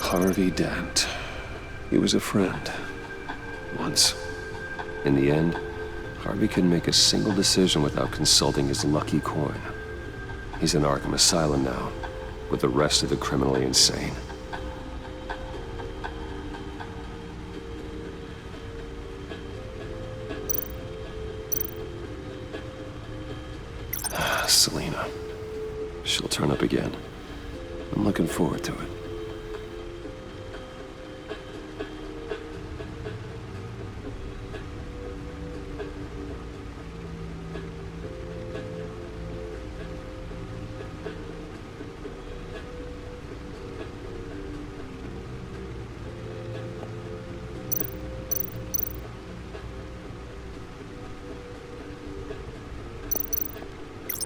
Harvey Dent. He was a friend. Once. In the end, Harvey couldn't make a single decision without consulting his lucky coin. He's in Arkham Asylum now, with the rest of the criminally insane. Selina. She'll turn up again. I'm looking forward to it.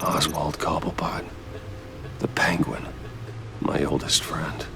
Oswald Cobblepot, the Penguin, my oldest friend.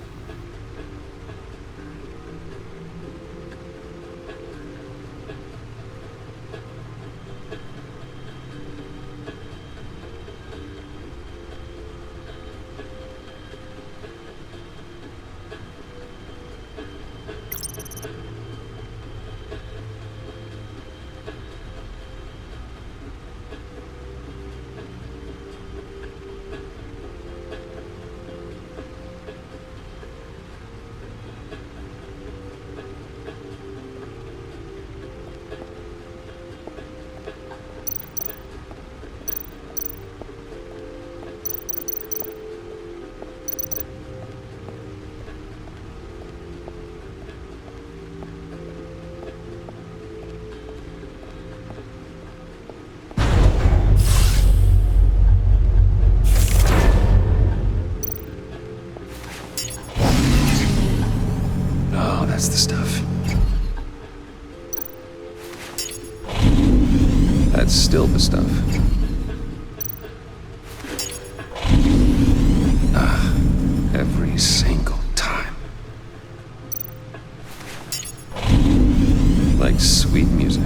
That's the stuff. That's still the stuff. Every single time. Like sweet music.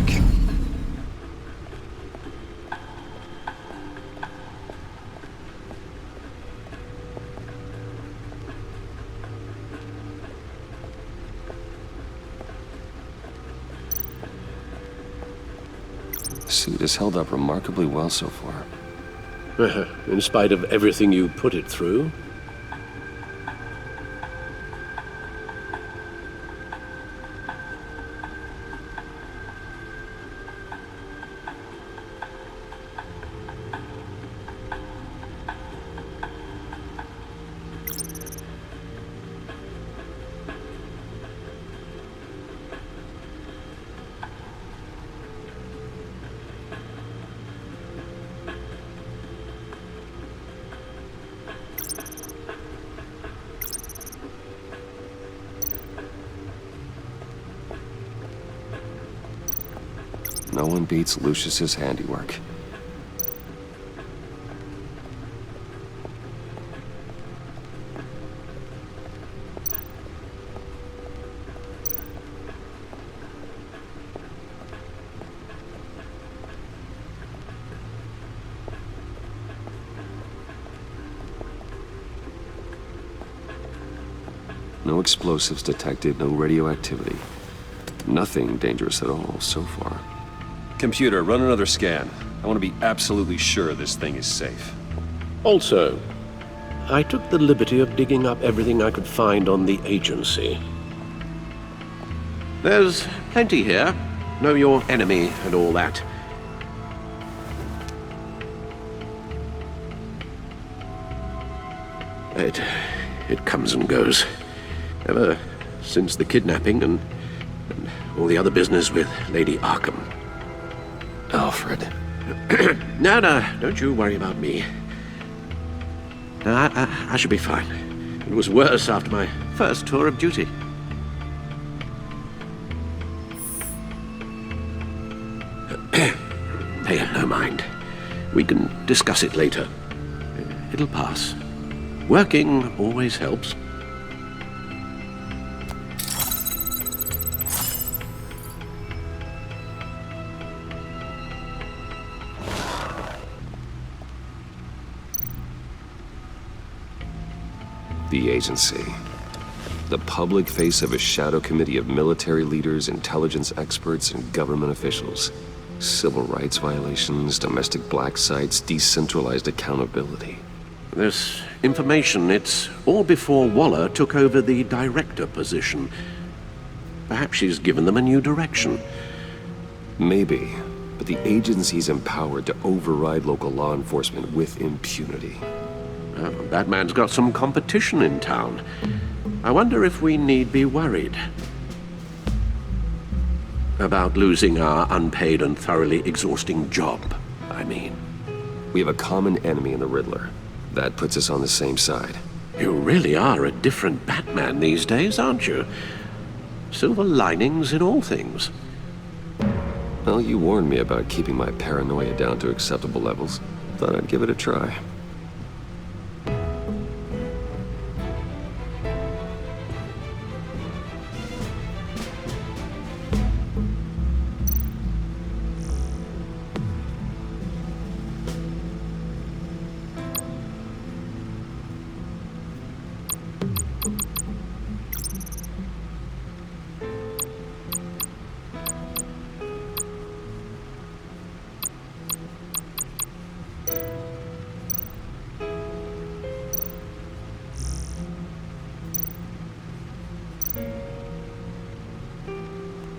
Suit has held up remarkably well so far. In spite of everything you put it through? No one beats Lucius's handiwork. No explosives detected, no radioactivity. Nothing dangerous at all so far. Computer, run another scan. I want to be absolutely sure this thing is safe. Also, I took the liberty of digging up everything I could find on the agency. There's plenty here. Know your enemy and all that. It comes and goes. Ever since the kidnapping and all the other business with Lady Arkham. Alfred. No, don't you worry about me. No, I should be fine. It was worse after my first tour of duty. Hey, no mind. We can discuss it later. It'll pass. Working always helps. The agency. The public face of a shadow committee of military leaders, intelligence experts, and government officials. Civil rights violations, domestic black sites, decentralized accountability. This information, it's all before Waller took over the director position. Perhaps she's given them a new direction. Maybe, but the agency's empowered to override local law enforcement with impunity. Batman's got some competition in town. I wonder if we need be worried about losing our unpaid and thoroughly exhausting job, I mean. We have a common enemy in the Riddler. That puts us on the same side. You really are a different Batman these days, aren't you? Silver linings in all things. Well, you warned me about keeping my paranoia down to acceptable levels. Thought I'd give it a try.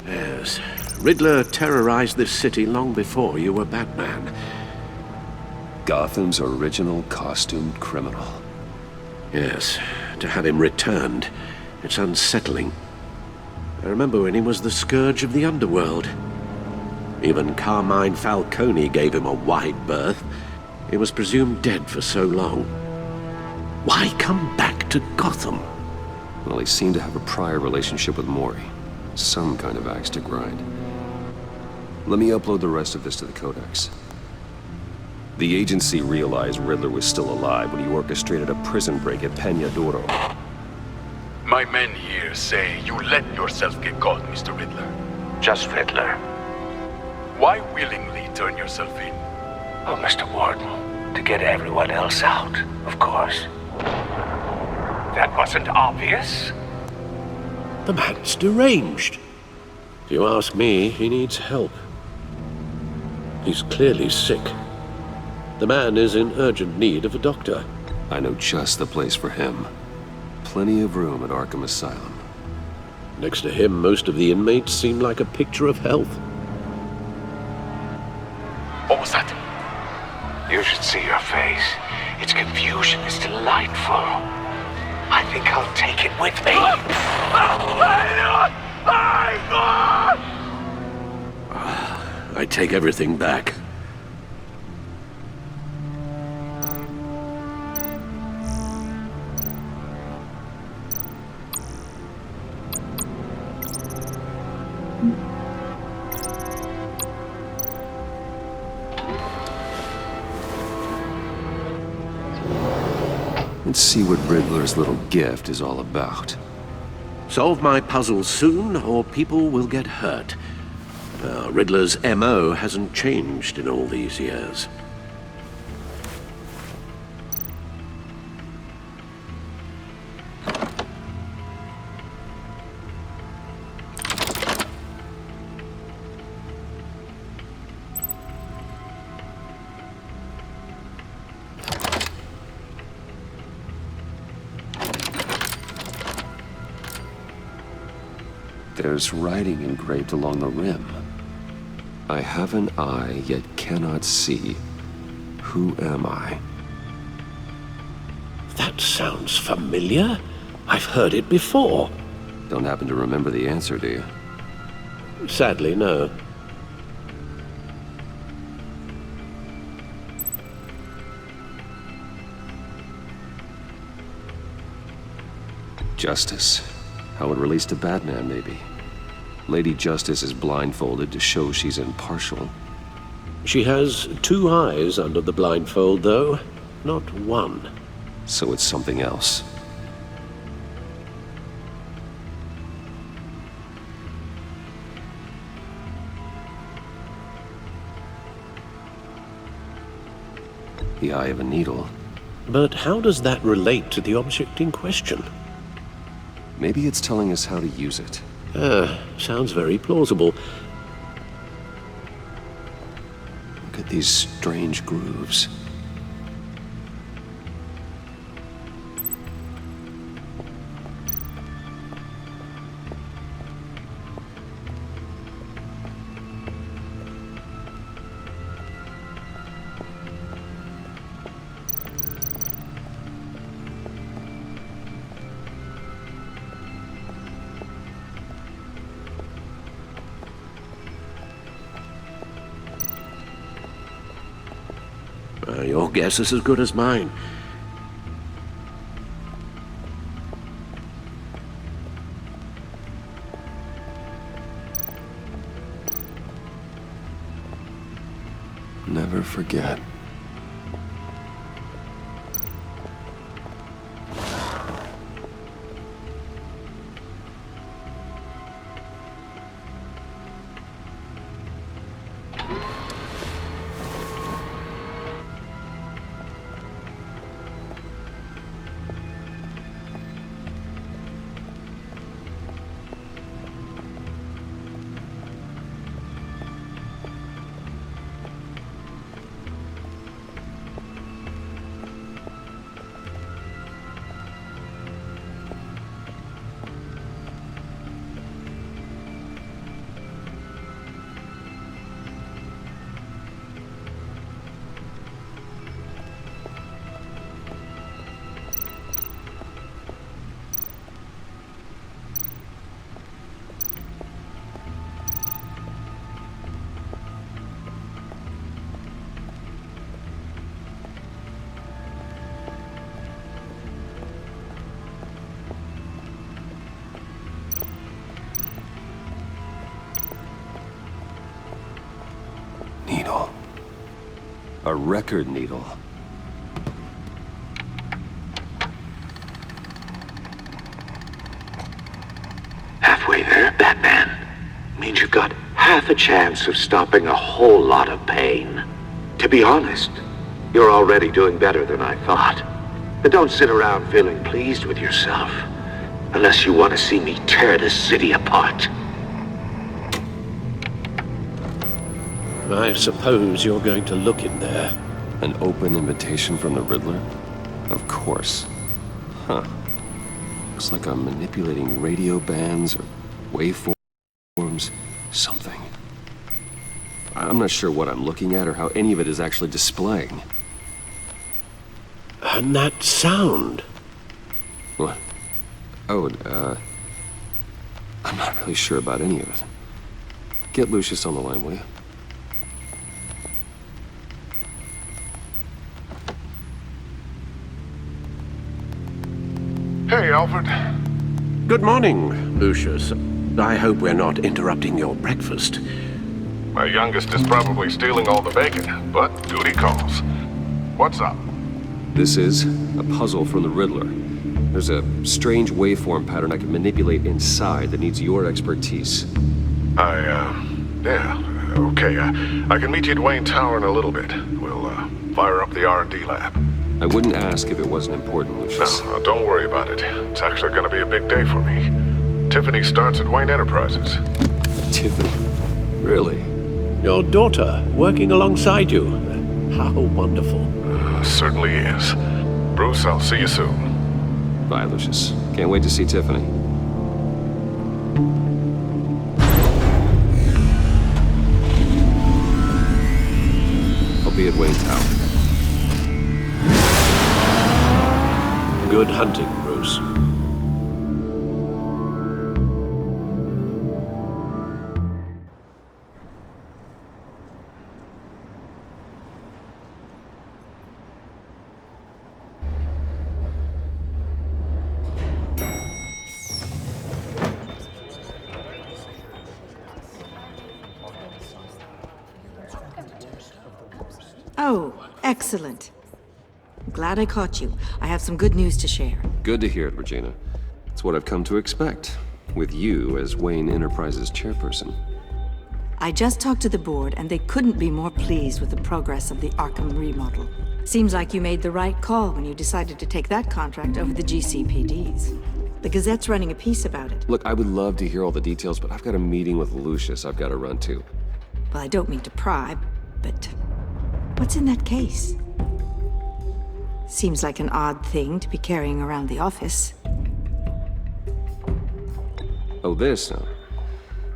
Yes, Riddler terrorized this city long before you were Batman. Gotham's original costumed criminal. Yes, to have him returned, it's unsettling. I remember when he was the scourge of the underworld. Even Carmine Falcone gave him a wide berth. He was presumed dead for so long. Why come back to Gotham? Well, he seemed to have a prior relationship with Mori. Some kind of axe to grind. Let me upload the rest of this to the Codex. The agency realized Riddler was still alive when he orchestrated a prison break at Peña Duro. My men here say you let yourself get caught, Mr. Riddler. Just Riddler. Why willingly turn yourself in? Oh, Mr. Warden, to get everyone else out, of course. That wasn't obvious. The man's deranged. If you ask me, he needs help. He's clearly sick. The man is in urgent need of a doctor. I know just the place for him. Plenty of room at Arkham Asylum. Next to him, most of the inmates seem like a picture of health. What was that? You should see your face. Its confusion is delightful. I think I'll take it with me. I take everything back. Let's see what Riddler's little gift is all about. Solve my puzzle soon, or people will get hurt. Riddler's M.O. hasn't changed in all these years. There's writing engraved along the rim. I have an eye, yet cannot see. Who am I? That sounds familiar. I've heard it before. Don't happen to remember the answer, do you? Sadly, no. Justice. How it relates to Batman, maybe. Lady Justice is blindfolded to show she's impartial. She has two eyes under the blindfold, though, not one. So it's something else. The eye of a needle. But how does that relate to the object in question? Maybe it's telling us how to use it. Sounds very plausible. Look at these strange grooves. Your guess is as good as mine. Never forget. Needle. A record needle. Halfway there, Batman. Means you've got half a chance of stopping a whole lot of pain. To be honest, you're already doing better than I thought. But don't sit around feeling pleased with yourself. Unless you want to see me tear this city apart. I suppose you're going to look in there. An open invitation from the Riddler? Of course. Huh. Looks like I'm manipulating radio bands or waveforms. Something. I'm not sure what I'm looking at or how any of it is actually displaying. And that sound. What? Oh, I'm not really sure about any of it. Get Lucius on the line, will you? Hey, Alfred. Good morning, Lucius. I hope we're not interrupting your breakfast. My youngest is probably stealing all the bacon, but duty calls. What's up? This is a puzzle from the Riddler. There's a strange waveform pattern I can manipulate inside that needs your expertise. Yeah, okay. I can meet you at Wayne Tower in a little bit. We'll, fire up the R&D lab. I wouldn't ask if it wasn't important, Lucius. No, don't worry about it. It's actually gonna be a big day for me. Tiffany starts at Wayne Enterprises. Tiffany? Really? Your daughter working alongside you. How wonderful. Certainly is. Bruce, I'll see you soon. Bye, Lucius. Can't wait to see Tiffany. I'll be at Wayne Tower. Good hunting, Bruce. Oh, excellent. I'm glad I caught you. I have some good news to share. Good to hear it, Regina. It's what I've come to expect, with you as Wayne Enterprises chairperson. I just talked to the board, and they couldn't be more pleased with the progress of the Arkham remodel. Seems like you made the right call when you decided to take that contract over the GCPD's. The Gazette's running a piece about it. Look, I would love to hear all the details, but I've got a meeting with Lucius I've got to run to. Well, I don't mean to pry, but what's in that case? Seems like an odd thing to be carrying around the office. Oh, this? No.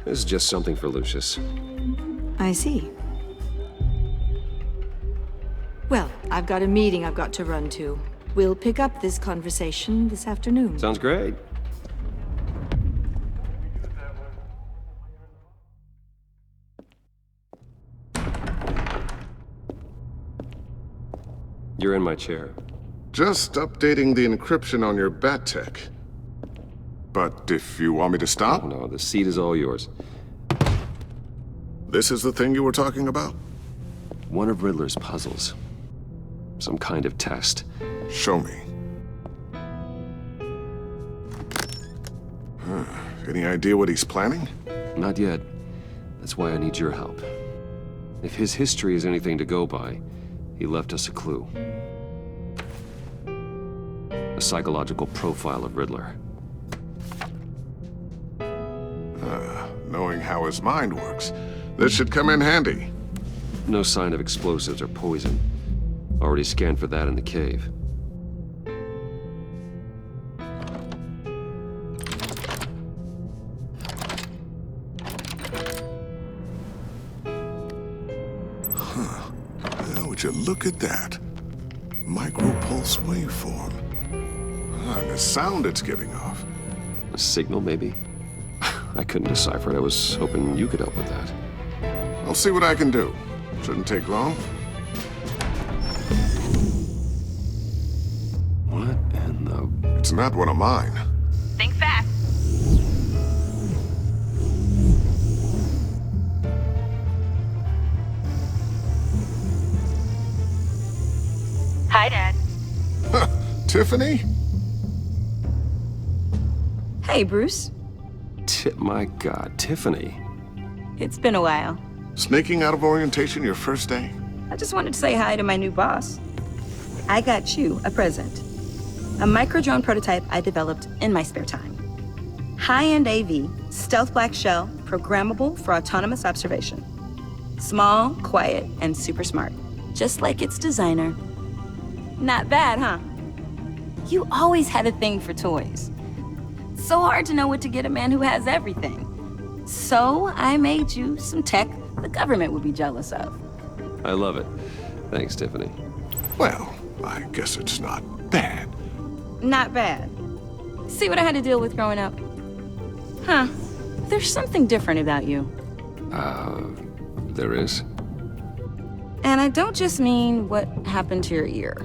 This is just something for Lucius. I see. Well, I've got a meeting I've got to run to. We'll pick up this conversation this afternoon. Sounds great. You're in my chair. Just updating the encryption on your bat tech. But if you want me to stop, No, the seat is all yours. this is the thing you were talking about? One of Riddler's puzzles. Some kind of test. Show me. Any idea what he's planning? Not yet. That's why I need your help. If his history is anything to go by, he left us a clue. A psychological profile of Riddler. Knowing how his mind works, this should come in handy. No sign of explosives or poison. Already scanned for that in the cave. Well, would you look at that? Micropulse waveform. And the sound it's giving off. A signal, maybe? I couldn't decipher it. I was hoping you could help with that. I'll see what I can do. Shouldn't take long. What in the... It's not one of mine. Think fast. Hi, Dad. Tiffany? Hey, Bruce. My God, Tiffany. It's been a while. Sneaking out of orientation your first day? I just wanted to say hi to my new boss. I got you a present. A micro-drone prototype I developed in my spare time. High-end AV, stealth black shell, programmable for autonomous observation. Small, quiet, and super smart. Just like its designer. Not bad, huh? You always had a thing for toys. So hard to know what to get a man who has everything. So I made you some tech the government would be jealous of. I love it. Thanks, Tiffany. Well, I guess it's not bad. Not bad. See what I had to deal with growing up? Huh. There's something different about you. There is? And I don't just mean what happened to your ear.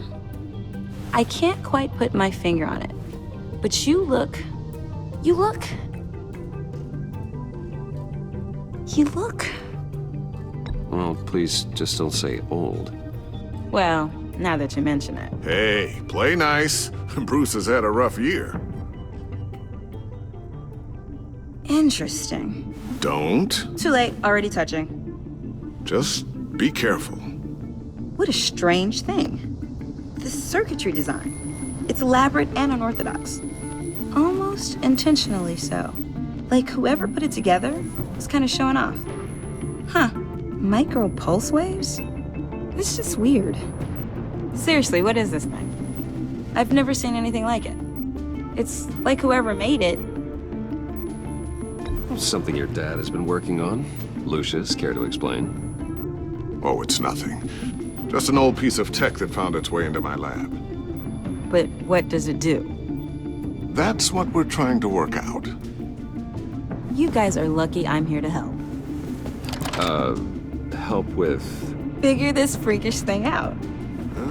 I can't quite put my finger on it. But you look... Well, please just don't say old. Well, now that you mention it. Hey, play nice. Bruce has had a rough year. Interesting. Don't. Too late, already touching. Just be careful. What a strange thing. The circuitry design. It's elaborate and unorthodox. Almost intentionally so. Like whoever put it together was kind of showing off. Huh. Micro pulse waves? It's just weird. Seriously, what is this thing? I've never seen anything like it. It's like whoever made it. Something your dad has been working on. Lucius, care to explain? Oh, it's nothing. Just an old piece of tech that found its way into my lab. But what does it do? That's what we're trying to work out. You guys are lucky I'm here to help. Help with... Figure this freakish thing out.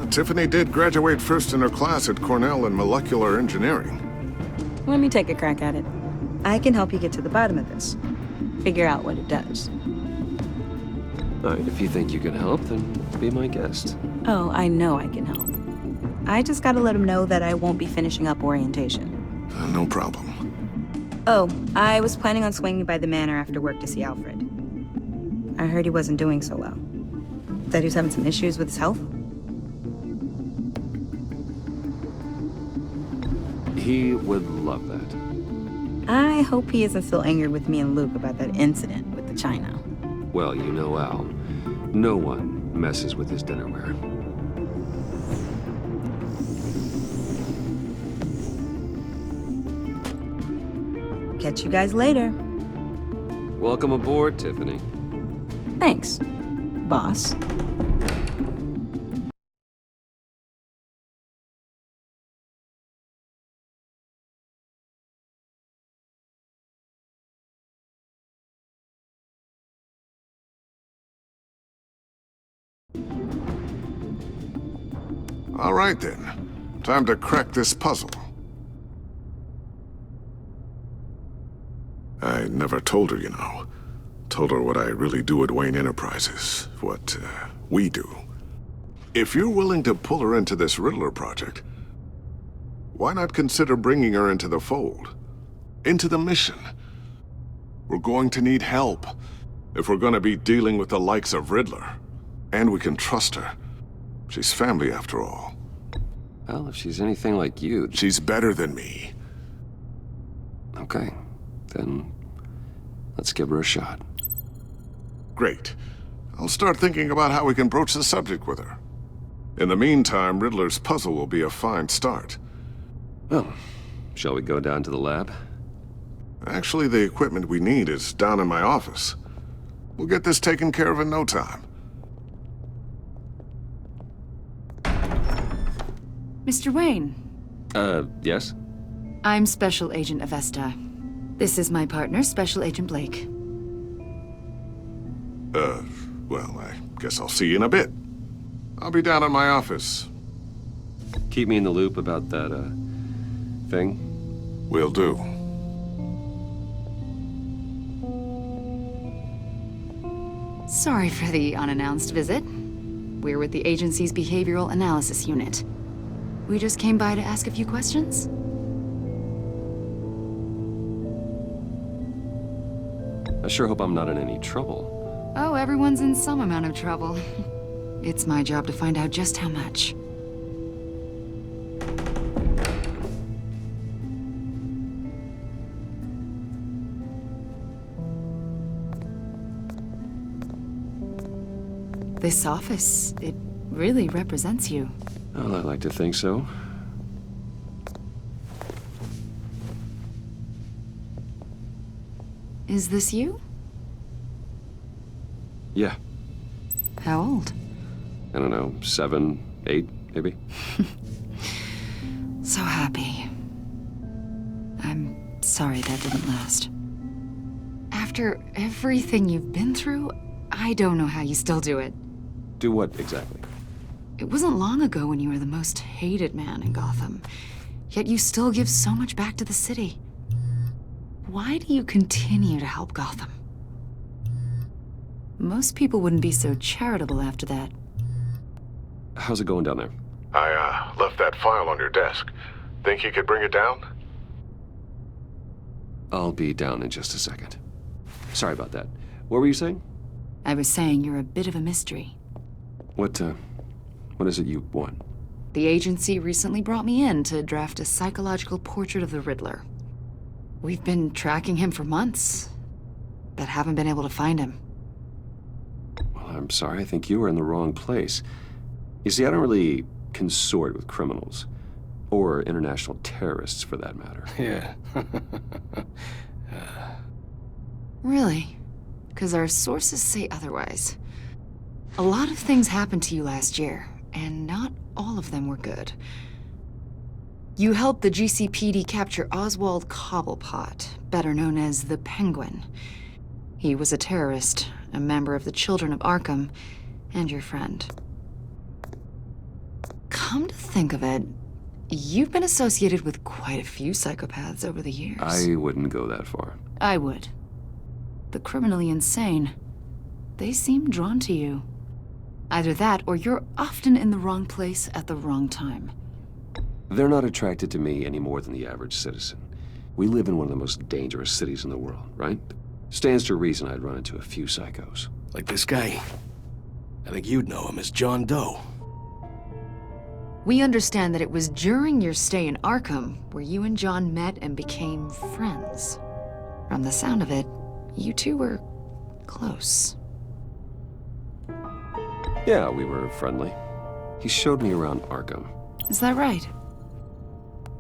Tiffany did graduate first in her class at Cornell in molecular engineering. Let me take a crack at it. I can help you get to the bottom of this. Figure out what it does. All right, if you think you can help, then be my guest. Oh, I know I can help. I just gotta let him know that I won't be finishing up orientation. No problem. Oh, I was planning on swinging by the manor after work to see Alfred. I heard he wasn't doing so well. That he was having some issues with his health? He would love that. I hope he isn't still angry with me and Luke about that incident with the china. Well, you know Al. No one messes with his dinnerware. Catch you guys later. Welcome aboard, Tiffany. Thanks, boss. All right then. Time to crack this puzzle. I never told her, you know. Told her what I really do at Wayne Enterprises. What, we do. If you're willing to pull her into this Riddler project, why not consider bringing her into the fold? Into the mission? We're going to need help if we're going to be dealing with the likes of Riddler. And we can trust her. She's family after all. Well, if she's anything like you... She's better than me. Okay, then let's give her a shot. Great. I'll start thinking about how we can broach the subject with her. In the meantime, Riddler's puzzle will be a fine start. Well, shall we go down to the lab? Actually, the equipment we need is down in my office. We'll get this taken care of in no time. Mr. Wayne. Yes? I'm Special Agent Avesta. This is my partner, Special Agent Blake. Well, I guess I'll see you in a bit. I'll be down in my office. Keep me in the loop about that, thing. Will do. Sorry for the unannounced visit. We're with the agency's Behavioral Analysis Unit. We just came by to ask a few questions. I sure hope I'm not in any trouble. Oh, everyone's in some amount of trouble. It's my job to find out just how much. This office, it really represents you. Well, I like to think so. Is this you? Yeah. How old? I don't know, 7, 8, maybe? So happy. I'm sorry that didn't last. After everything you've been through, I don't know how you still do it. Do what, exactly? It wasn't long ago when you were the most hated man in Gotham, yet you still give so much back to the city. Why do you continue to help Gotham? Most people wouldn't be so charitable after that. How's it going down there? I, left that file on your desk. Think you could bring it down? I'll be down in just a second. Sorry about that. What were you saying? I was saying you're a bit of a mystery. What is it you want? The agency recently brought me in to draft a psychological portrait of the Riddler. We've been tracking him for months, but haven't been able to find him. Well, I'm sorry. I think you were in the wrong place. You see, I don't really consort with criminals. Or international terrorists, for that matter. Yeah. Really? Because our sources say otherwise. A lot of things happened to you last year, and not all of them were good. You helped the GCPD capture Oswald Cobblepot, better known as the Penguin. He was a terrorist, a member of the Children of Arkham, and your friend. Come to think of it, you've been associated with quite a few psychopaths over the years. I wouldn't go that far. I would. The criminally insane. They seem drawn to you. Either that, or you're often in the wrong place at the wrong time. They're not attracted to me any more than the average citizen. We live in one of the most dangerous cities in the world, right? Stands to reason I'd run into a few psychos. Like this guy. I think you'd know him as John Doe. We understand that it was during your stay in Arkham where you and John met and became friends. From the sound of it, you two were close. Yeah, we were friendly. He showed me around Arkham. Is that right?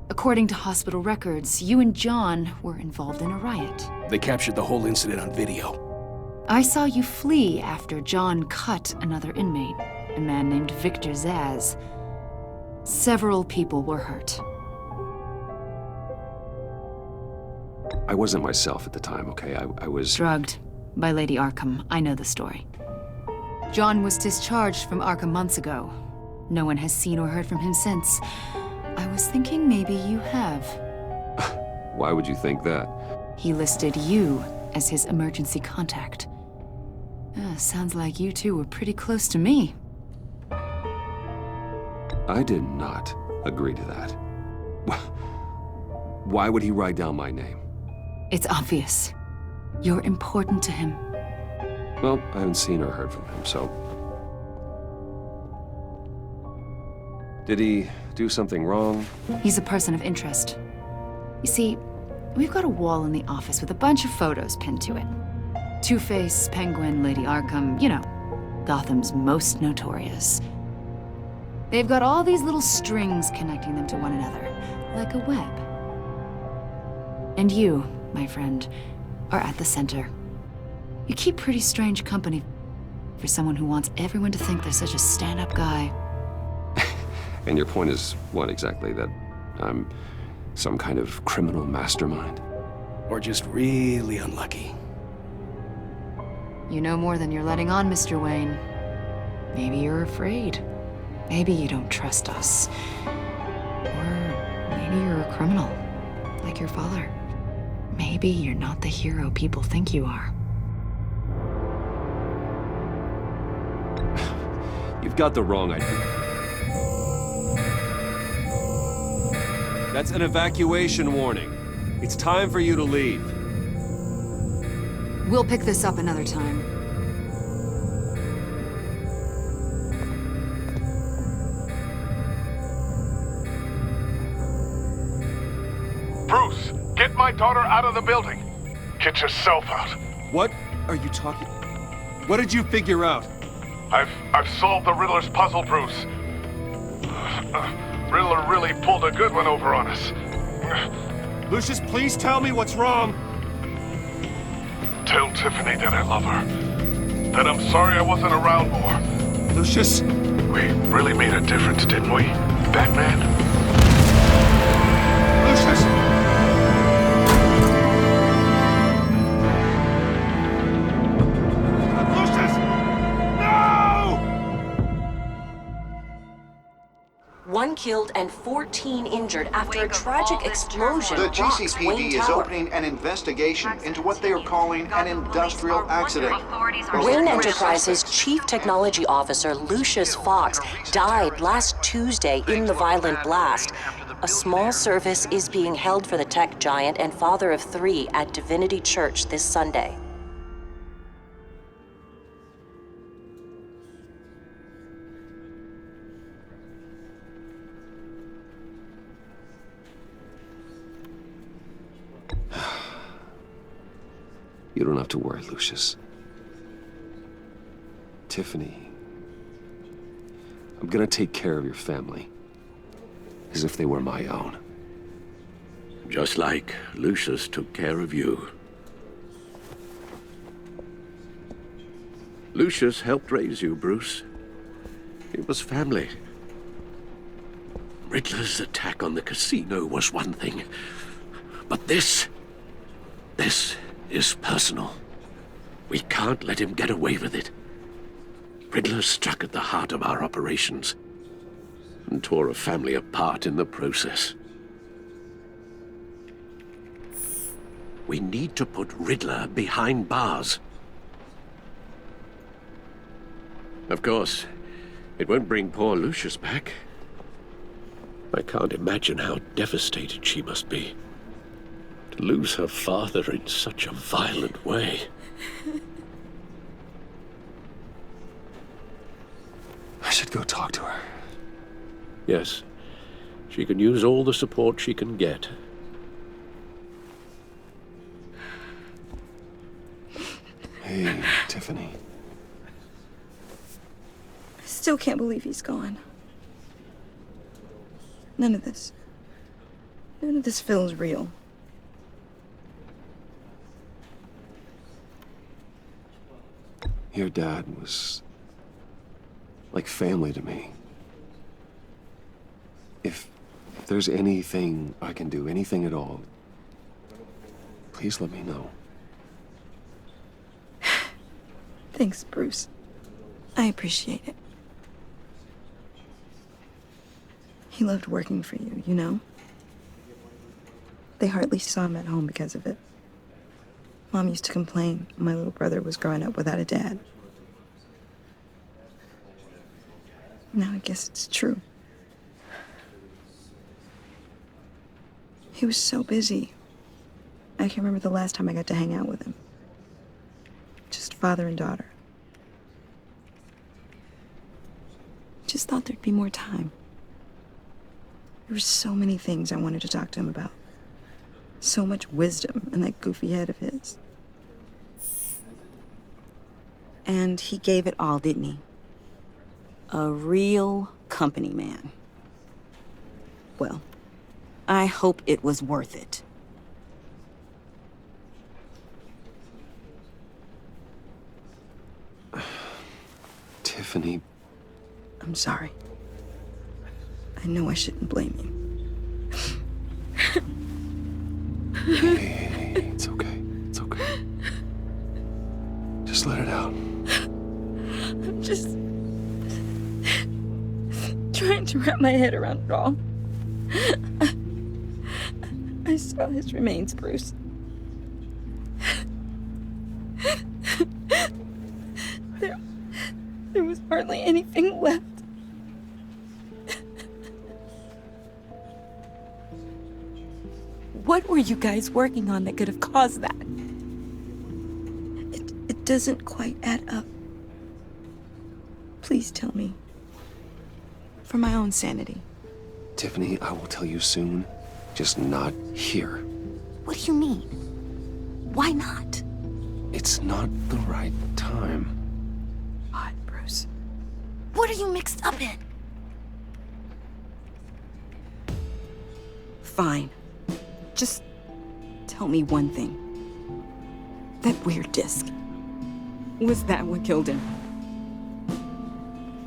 According to hospital records, you and John were involved in a riot. They captured the whole incident on video. I saw you flee after John cut another inmate, a man named Victor Zaz. Several people were hurt. I wasn't myself at the time, okay? I was... Drugged by Lady Arkham. I know the story. John was discharged from Arkham months ago. No one has seen or heard from him since. I was thinking maybe you have. Why would you think that? He listed you as his emergency contact. Sounds like you two were pretty close to me. I did not agree to that. Why would he write down my name? It's obvious. You're important to him. Well, I haven't seen or heard from him, so... Did he do something wrong? He's a person of interest. You see, we've got a wall in the office with a bunch of photos pinned to it. Two-Face, Penguin, Lady Arkham, you know, Gotham's most notorious. They've got all these little strings connecting them to one another, like a web. And you, my friend, are at the center. You keep pretty strange company for someone who wants everyone to think they're such a stand-up guy. And your point is what exactly? That I'm some kind of criminal mastermind? Or just really unlucky. You know more than you're letting on, Mr. Wayne. Maybe you're afraid. Maybe you don't trust us. Or maybe you're a criminal, like your father. Maybe you're not the hero people think you are. You've got the wrong idea. That's an evacuation warning. It's time for you to leave. We'll pick this up another time. Bruce, get my daughter out of the building. Get yourself out. What are you talking... What did you figure out? I've solved the Riddler's puzzle, Bruce. Riddler really pulled a good one over on us. Lucius, please tell me what's wrong. Tell Tiffany that I love her. That I'm sorry I wasn't around more. Lucius? We really made a difference, didn't we, Batman? Lucius! Lucius! No! 1 killed and 14 injured after a tragic explosion The rocks GCPD Wayne is Tower. opening an investigation into what they are calling an industrial accident. Wayne Enterprises' Chief Technology Officer Lucius Fox died last Tuesday in the violent blast. A small service is being held for the tech giant and father of 3 at Divinity Church this Sunday. You don't have to worry, Lucius. Tiffany, I'm gonna take care of your family as if they were my own. Just like Lucius took care of you. Lucius helped raise you, Bruce. It was family. Riddler's attack on the casino was one thing, but this is personal. We can't let him get away with it. Riddler struck at the heart of our operations and tore a family apart in the process. We need to put Riddler behind bars. Of course, it won't bring poor Lucius back. I can't imagine how devastated she must be. To lose her father in such a violent way. I should go talk to her. Yes, she can use all the support she can get. Hey, Tiffany. I still can't believe he's gone. None of this feels real. Your dad was like family to me. If there's anything I can do, anything at all, please let me know. Thanks, Bruce. I appreciate it. He loved working for you, you know? They hardly saw him at home because of it. Mom used to complain my little brother was growing up without a dad. Now I guess it's true. He was so busy. I can't remember the last time I got to hang out with him. Just father and daughter. Just thought there'd be more time. There were so many things I wanted to talk to him about. So much wisdom in that goofy head of his. And he gave it all, didn't he? A real company man. Well, I hope it was worth it. Tiffany. I'm sorry. I know I shouldn't blame you. Hey, it's okay. It's okay. Just let it out. I'm just trying to wrap my head around it all. I saw his remains, Bruce. There was hardly anything left. What were you guys working on that could have caused that? It doesn't quite add up. Please tell me. For my own sanity. Tiffany, I will tell you soon. Just not here. What do you mean? Why not? It's not the right time. What, Bruce? What are you mixed up in? Fine. Just tell me one thing. That weird disc. Was that what killed him?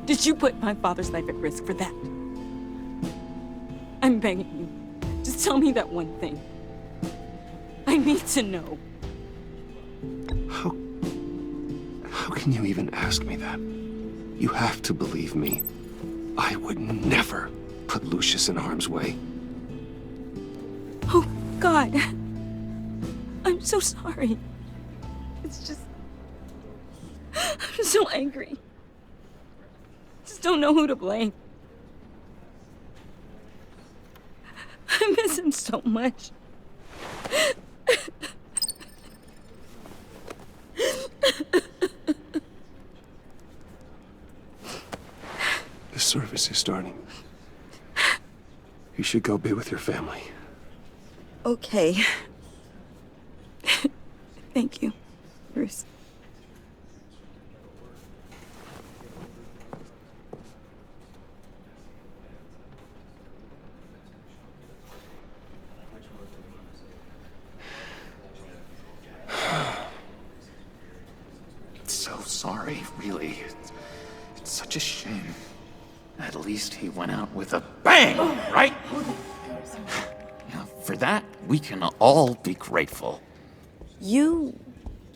Did you put my father's life at risk for that? I'm begging you. Just tell me that one thing. I need to know. How can you even ask me that? You have to believe me. I would never put Lucius in harm's way. Oh, God. I'm so sorry. It's just... I'm so angry. Just don't know who to blame. I miss him so much. The service is starting. You should go be with your family. Okay. Thank you, Bruce. So sorry, really. It's such a shame. At least he went out with a bang, right? Now, for that, we can all be grateful. You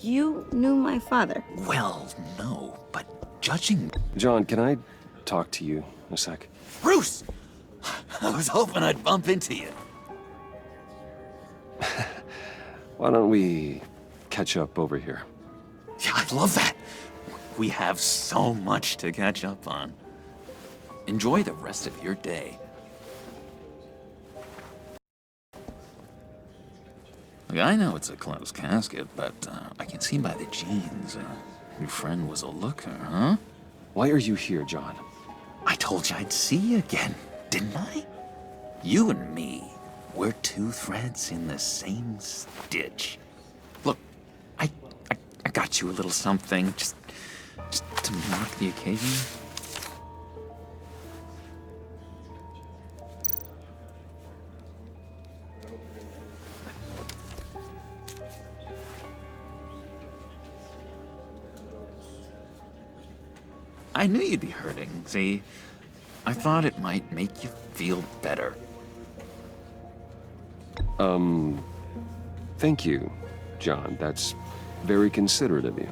knew my father. Well, no, but judging... John, can I talk to you a sec? Bruce! I was hoping I'd bump into you. Why don't we catch up over here? Yeah, I'd love that. We have so much to catch up on. Enjoy the rest of your day. Look, I know it's a closed casket, but I can see by the jeans, your friend was a looker, huh? Why are you here, John? I told you I'd see you again, didn't I? You and me, we're two threads in the same stitch. Look, I got you a little something, just to mark the occasion. I knew you'd be hurting, see? I thought it might make you feel better. Thank you, John. That's very considerate of you.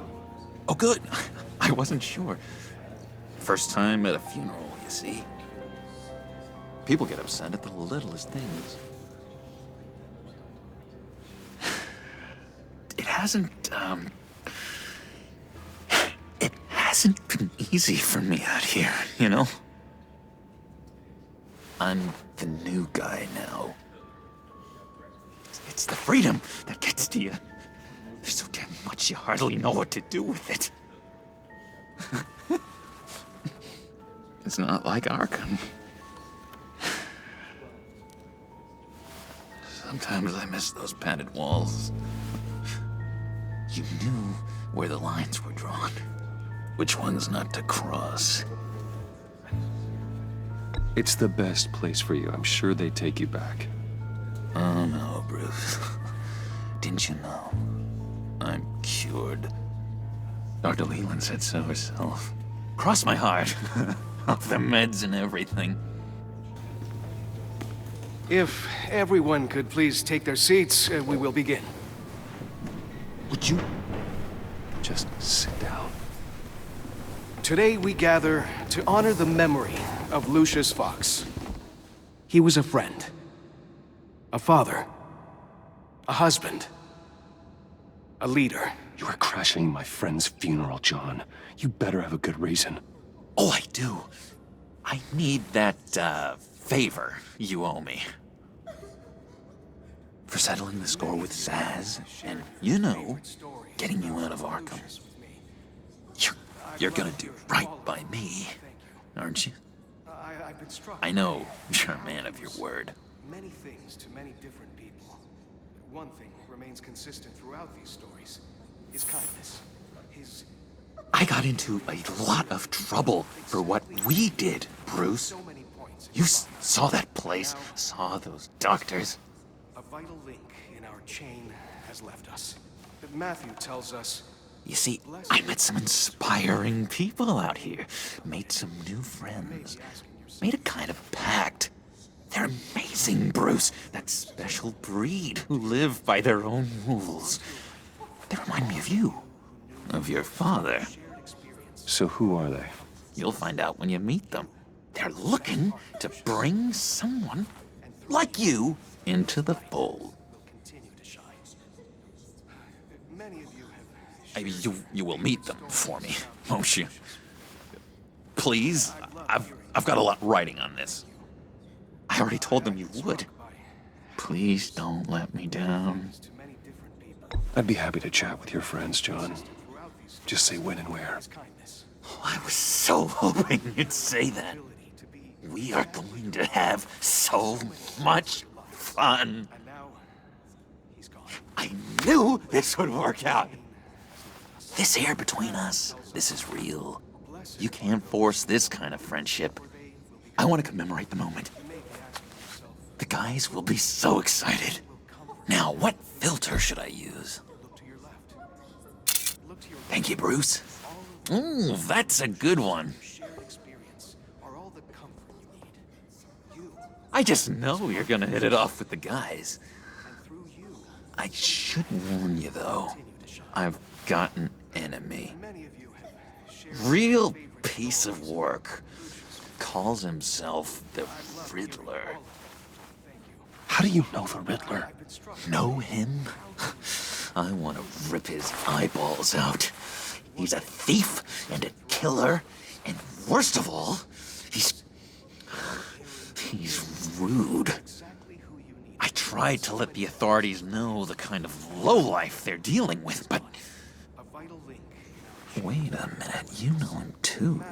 Oh, good. I wasn't sure. First time at a funeral, you see. People get upset at the littlest things. It hasn't been easy for me out here, you know? I'm the new guy now. It's the freedom that gets to you. There's so damn much you hardly know what to do with it. It's not like Arkham. Sometimes I miss those padded walls. You knew where the lines were drawn. Which ones not to cross. It's the best place for you. I'm sure they take you back. Oh no, Bruce. Didn't you know? I'm cured. Dr. Leland said so herself. Cross my heart. Off the meds and everything. If everyone could please take their seats, we will begin. Would you just sit down? Today we gather to honor the memory of Lucius Fox. He was a friend, a father, a husband, a leader. You are crashing my friend's funeral, John. You better have a good reason. Oh, I do. I need that, favor you owe me. For settling the score with Zaz, and, you know, getting you out of Arkham. You're gonna do right by me, aren't you? I know you're a man of your word. Many things to many different people. One thing remains consistent throughout these stories. His kindness. I got into a lot of trouble for what we did, Bruce. You saw that place, saw those doctors. A vital link in our chain has left us. But Matthew tells us... You see, I met some inspiring people out here. Made some new friends. Made a kind of pact. They're amazing, Bruce. That special breed who live by their own rules. They remind me of you. Of your father. So who are they? You'll find out when you meet them. They're looking to bring someone like you into the fold. You will meet them for me, won't you? Please? I've got a lot writing on this. I already told them you would. Please don't let me down. I'd be happy to chat with your friends, John. Just say when and where. Oh, I was so hoping you'd say that. We are going to have so much fun. I knew this would work out. This air between us, this is real. You can't force this kind of friendship. I want to commemorate the moment. The guys will be so excited. Now, what filter should I use? Thank you, Bruce. Ooh, that's a good one. I just know you're gonna hit it off with the guys. I should warn you, though. I've got an enemy. Real piece of work. Calls himself the Riddler. How do you know the Riddler? Know him? I want to rip his eyeballs out. He's a thief and a killer, and worst of all, he's rude. I tried to let the authorities know the kind of lowlife they're dealing with, but... Wait a minute, you know him too.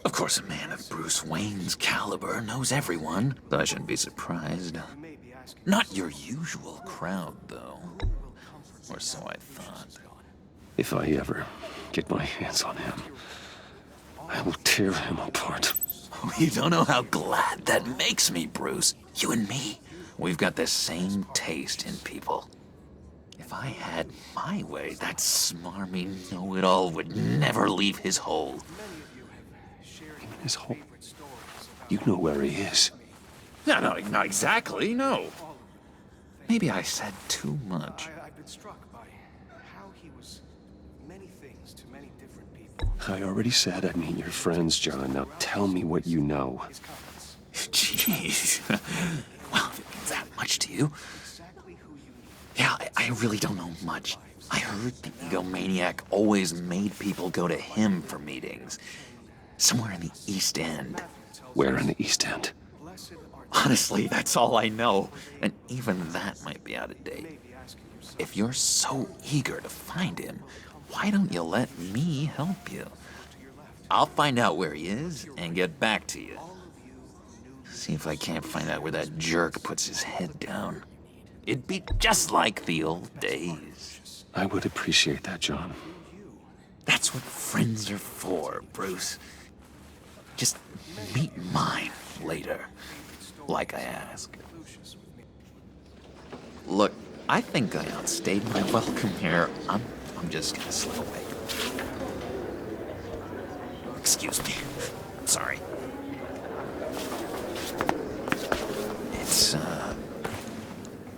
Of course, a man of Bruce Wayne's caliber knows everyone, so I shouldn't be surprised. Not your usual crowd, though. Or so I thought. If I ever get my hands on him, I will tear him apart. You don't know how glad that makes me, Bruce. You and me, we've got the same taste in people. If I had my way, that smarmy know-it-all would never leave his hole. Even his hole? You know where he is. No, not exactly, no. Maybe I said too much. I've been struck by how he was many things to many different people. I already said I'd meet your friends, John. Now tell me what you know. Jeez. Well, if it means that much to you. Yeah, I really don't know much. I heard the egomaniac always made people go to him for meetings. Somewhere in the East End. Where in the East End? Honestly, that's all I know. And even that might be out of date. If you're so eager to find him, why don't you let me help you? I'll find out where he is and get back to you. See if I can't find out where that jerk puts his head down. It'd be just like the old days. I would appreciate that, John. That's what friends are for, Bruce. Just meet mine later, like I asked. Look, I think I outstayed my welcome here. I'm just gonna slip away. Excuse me. Sorry.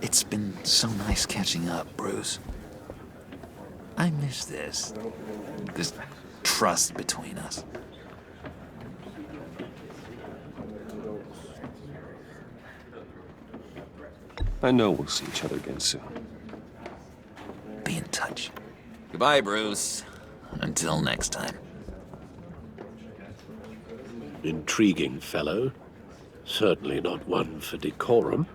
It's been so nice catching up, Bruce. I miss this trust between us. I know we'll see each other again soon. Be in touch. Goodbye, Bruce. Until next time. Intriguing fellow. Certainly not one for decorum.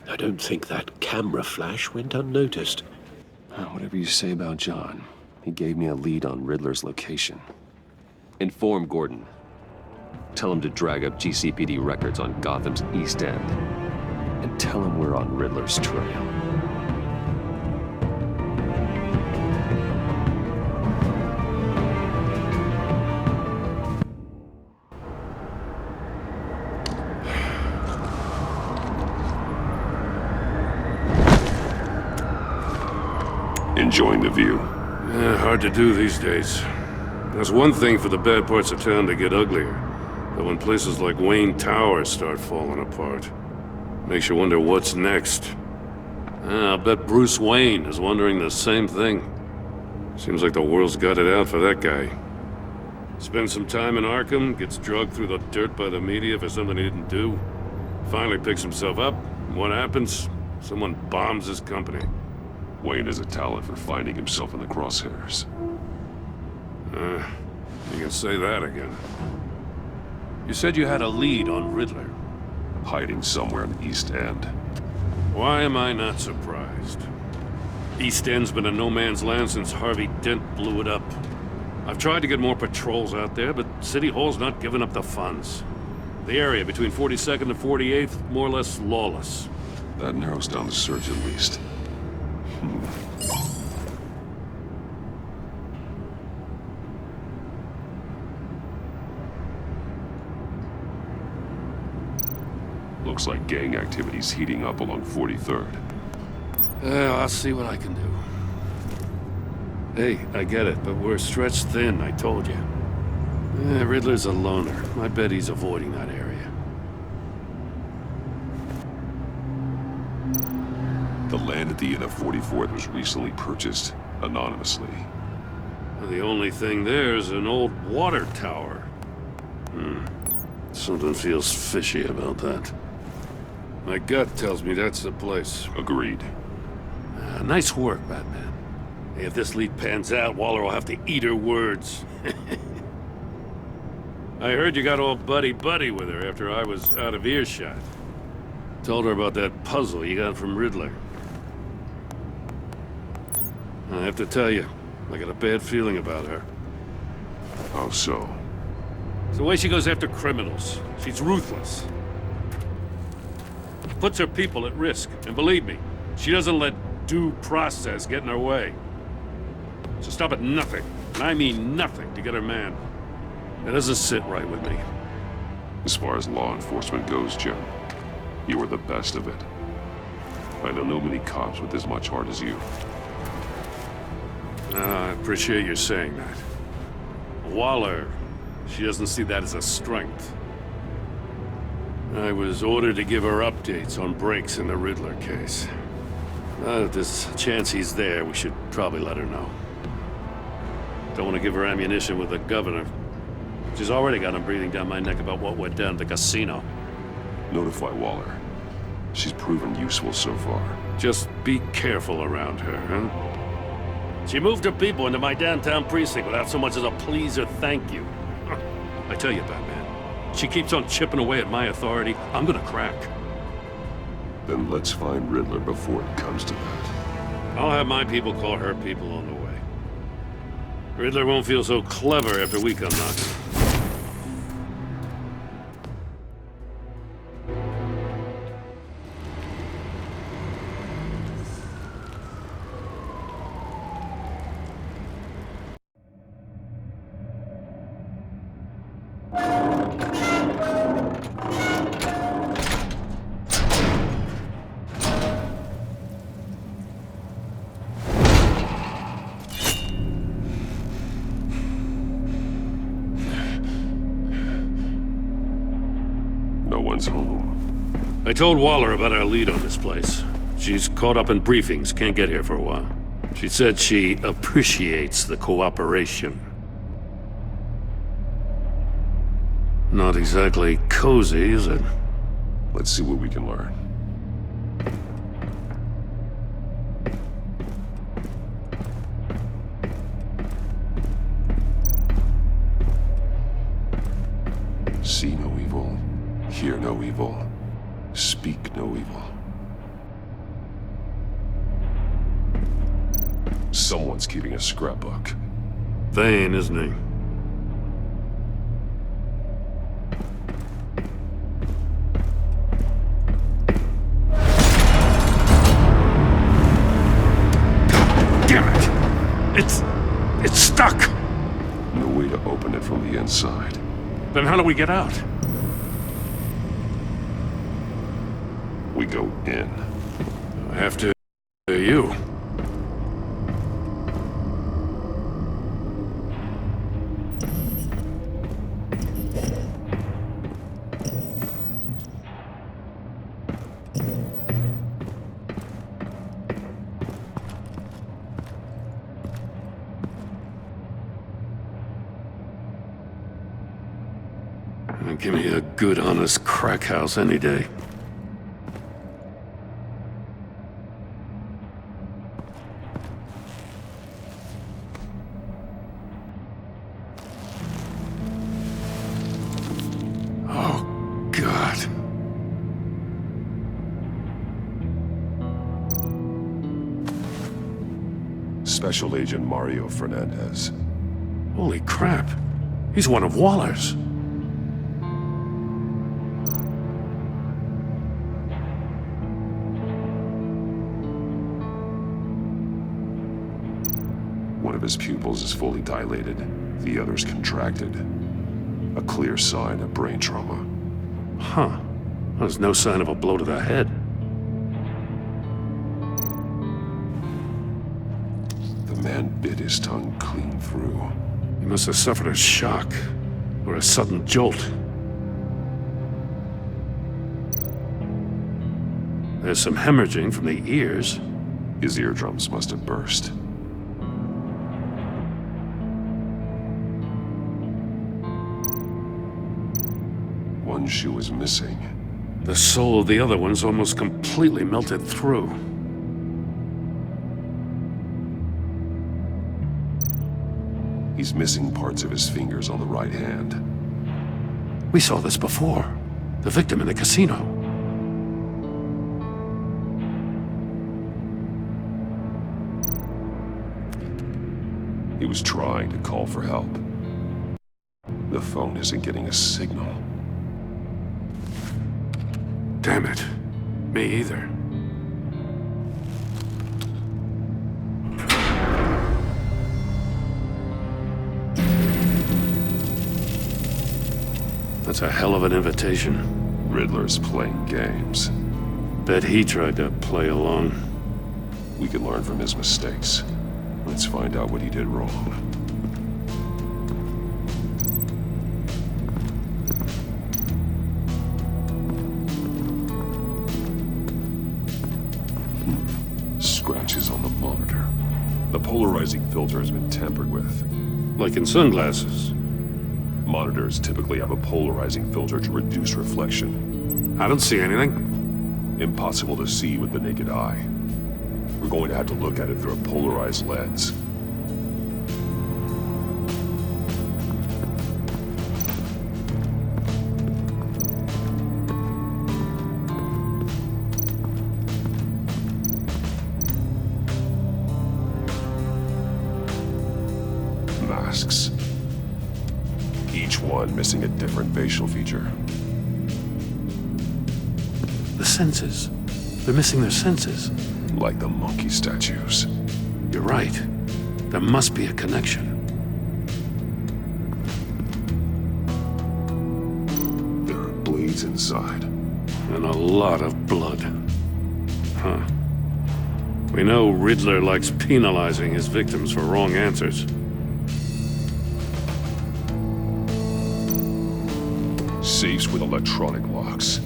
I don't think that camera flash went unnoticed. Whatever you say about John, he gave me a lead on Riddler's location. Inform Gordon. Tell him to drag up GCPD records on Gotham's East End. And tell him we're on Riddler's trail. Enjoying the view. Hard to do these days. There's one thing for the bad parts of town to get uglier, but when places like Wayne Tower start falling apart, makes you wonder what's next. I'll bet Bruce Wayne is wondering the same thing. Seems like the world's got it out for that guy. Spends some time in Arkham, gets dragged through the dirt by the media for something he didn't do. Finally picks himself up. What happens? Someone bombs his company. Wayne has a talent for finding himself in the crosshairs. You can say that again. You said you had a lead on Riddler. Hiding somewhere in the East End. Why am I not surprised? East End's been a no-man's land since Harvey Dent blew it up. I've tried to get more patrols out there, but City Hall's not giving up the funds. The area between 42nd and 48th, more or less lawless. That narrows down the search at least. Looks like gang activity's heating up along 43rd. I'll see what I can do. Hey, I get it, but we're stretched thin, I told you. Riddler's a loner. I bet he's avoiding that area. The land at the end of 44th was recently purchased anonymously. The only thing there's an old water tower. Something feels fishy about that. My gut tells me that's the place. Agreed. Nice work, Batman. Hey, if this lead pans out, Waller will have to eat her words. I heard you got all buddy-buddy with her after I was out of earshot. Told her about that puzzle you got from Riddler. I have to tell you, I got a bad feeling about her. How so? It's the way she goes after criminals. She's ruthless. Puts her people at risk. And believe me, she doesn't let due process get in her way. She'll stop at nothing, and I mean nothing, to get her man. That doesn't sit right with me. As far as law enforcement goes, Jim, you were the best of it. I don't know many cops with as much heart as you. I appreciate you saying that. Waller, she doesn't see that as a strength. I was ordered to give her updates on breaks in the Riddler case. If there's a chance he's there, we should probably let her know. Don't want to give her ammunition with the governor. She's already got him breathing down my neck about what went down at the casino. Notify Waller. She's proven useful so far. Just be careful around her, huh? She moved her people into my downtown precinct without so much as a please or thank you. I tell you, Batman, she keeps on chipping away at my authority, I'm gonna crack. Then let's find Riddler before it comes to that. I'll have my people call her people on the way. Riddler won't feel so clever after we come knocking. Home. I told Waller about our lead on this place. She's caught up in briefings, can't get here for a while. She said she appreciates the cooperation. Not exactly cozy, is it? Let's see what we can learn. See no evil. Hear no evil. Speak no evil. Someone's keeping a scrapbook. Vane, isn't he? Damn it! It's stuck! No way to open it from the inside. Then how do we get out? We go in. After you. Give me a good, honest crack house any day. Oh, God. Special Agent Mario Fernandez. Holy crap. He's one of Waller's. One of his pupils is fully dilated, the other's contracted. A clear sign of brain trauma. Huh. There's no sign of a blow to the head. The man bit his tongue clean through. He must have suffered a shock, or a sudden jolt. There's some hemorrhaging from the ears. His eardrums must have burst. One shoe is missing. The sole of the other one's almost completely melted through. He's missing parts of his fingers on the right hand. We saw this before. The victim in the casino. He was trying to call for help. The phone isn't getting a signal. Damn it. Me either. That's a hell of an invitation. Riddler's playing games. Bet he tried to play along. We can learn from his mistakes. Let's find out what he did wrong. Scratches on the monitor. The polarizing filter has been tampered with. Like in sunglasses. Monitors typically have a polarizing filter to reduce reflection. I don't see anything. Impossible to see with the naked eye. We're going to have to look at it through a polarized lens. Masks. Each one missing a different facial feature. The senses. They're missing their senses. Like the monkey statues. You're right. There must be a connection. There are bleeds inside. And a lot of blood. Huh. We know Riddler likes penalizing his victims for wrong answers. Safes with electronic locks.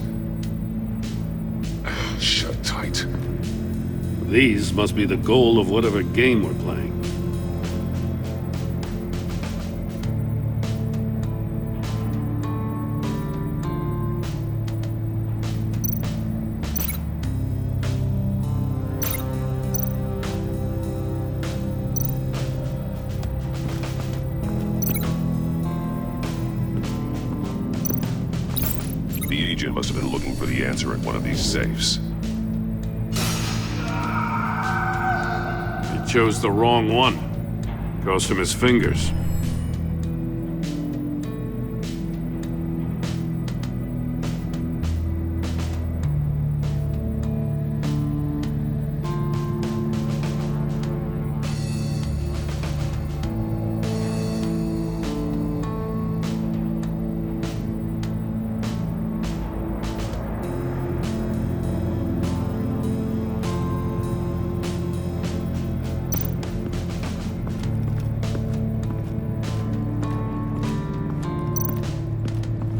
Shut tight. These must be the goal of whatever game we're playing. The agent must have been looking for the answer in one of these safes. He chose the wrong one. Cost him his fingers.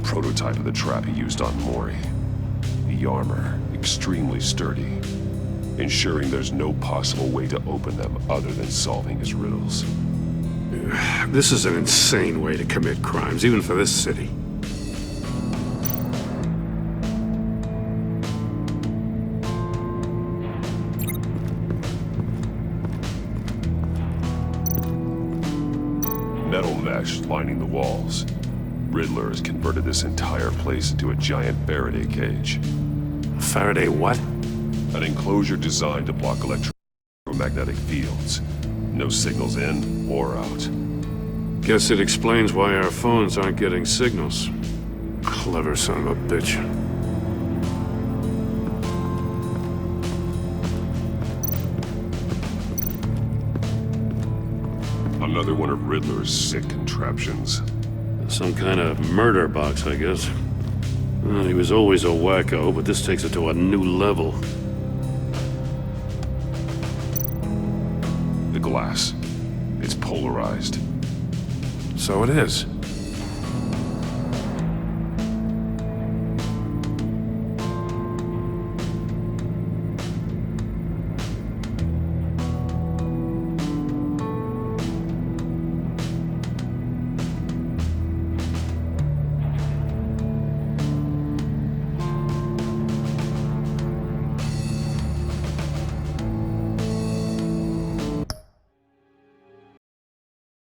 Prototype of the trap he used on Mori. The armor, extremely sturdy, ensuring there's no possible way to open them other than solving his riddles. This is an insane way to commit crimes, even for this city. Metal mesh lining the walls. Riddler has converted this entire place into a giant Faraday cage. Faraday what? An enclosure designed to block electromagnetic fields. No signals in or out. Guess it explains why our phones aren't getting signals. Clever son of a bitch. Another one of Riddler's sick contraptions. Some kind of murder box, I guess. Well, he was always a wacko, but this takes it to a new level. The glass. It's polarized. So it is.